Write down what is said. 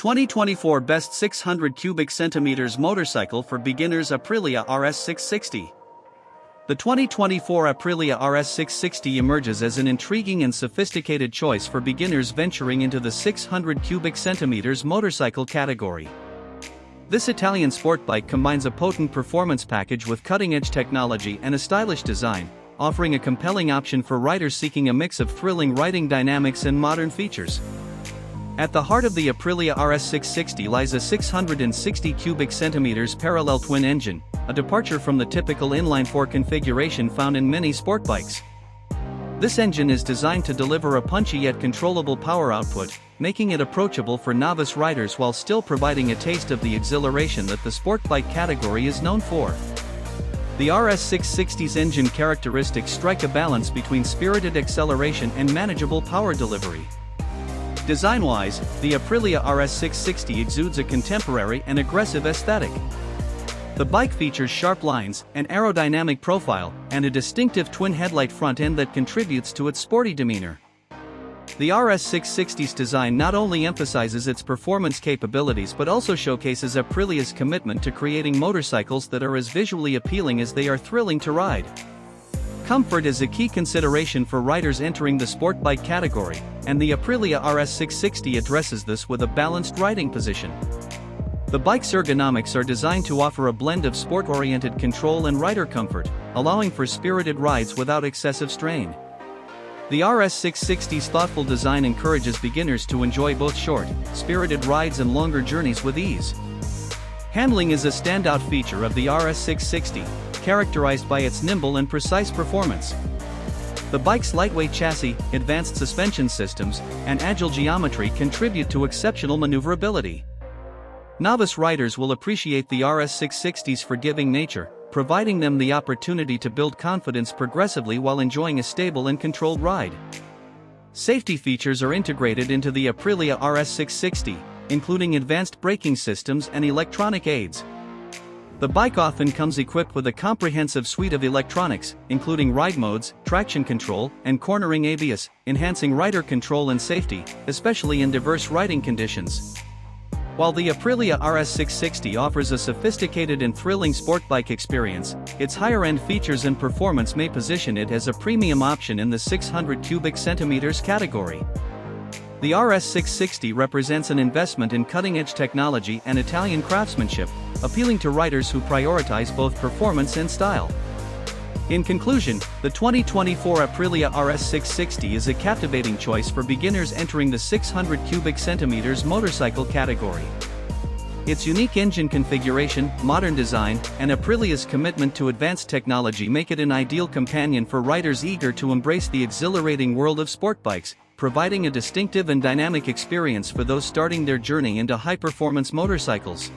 2024 Best 600 Cubic Centimeters Motorcycle for Beginners Aprilia RS660. The 2024 Aprilia RS660 emerges as an intriguing and sophisticated choice for beginners venturing into the 600 cubic centimeters motorcycle category. This Italian sport bike combines a potent performance package with cutting-edge technology and a stylish design, offering a compelling option for riders seeking a mix of thrilling riding dynamics and modern features. At the heart of the Aprilia RS660 lies a 660 cubic centimeters parallel twin engine, a departure from the typical inline-4 configuration found in many sport bikes. This engine is designed to deliver a punchy yet controllable power output, making it approachable for novice riders while still providing a taste of the exhilaration that the sport bike category is known for. The RS660's engine characteristics strike a balance between spirited acceleration and manageable power delivery. Design-wise, the Aprilia RS660 exudes a contemporary and aggressive aesthetic. The bike features sharp lines, an aerodynamic profile, and a distinctive twin-headlight front end that contributes to its sporty demeanor. The RS660's design not only emphasizes its performance capabilities but also showcases Aprilia's commitment to creating motorcycles that are as visually appealing as they are thrilling to ride. Comfort is a key consideration for riders entering the sport bike category, and the Aprilia RS660 addresses this with a balanced riding position. The bike's ergonomics are designed to offer a blend of sport-oriented control and rider comfort, allowing for spirited rides without excessive strain. The RS660's thoughtful design encourages beginners to enjoy both short, spirited rides and longer journeys with ease. Handling is a standout feature of the RS660, characterized by its nimble and precise performance. The bike's lightweight chassis, advanced suspension systems, and agile geometry contribute to exceptional maneuverability. Novice riders will appreciate the RS660's forgiving nature, providing them the opportunity to build confidence progressively while enjoying a stable and controlled ride. Safety features are integrated into the Aprilia RS660, including advanced braking systems and electronic aids. The bike often comes equipped with a comprehensive suite of electronics, including ride modes, traction control, and cornering ABS, enhancing rider control and safety, especially in diverse riding conditions. While the Aprilia RS660 offers a sophisticated and thrilling sport bike experience, its higher-end features and performance may position it as a premium option in the 600 cubic centimeters category. The RS660 represents an investment in cutting-edge technology and Italian craftsmanship, appealing to riders who prioritize both performance and style. In conclusion, the 2024 Aprilia RS660 is a captivating choice for beginners entering the 600 cubic centimeters motorcycle category. Its unique engine configuration, modern design, and Aprilia's commitment to advanced technology make it an ideal companion for riders eager to embrace the exhilarating world of sport bikes, providing a distinctive and dynamic experience for those starting their journey into high-performance motorcycles.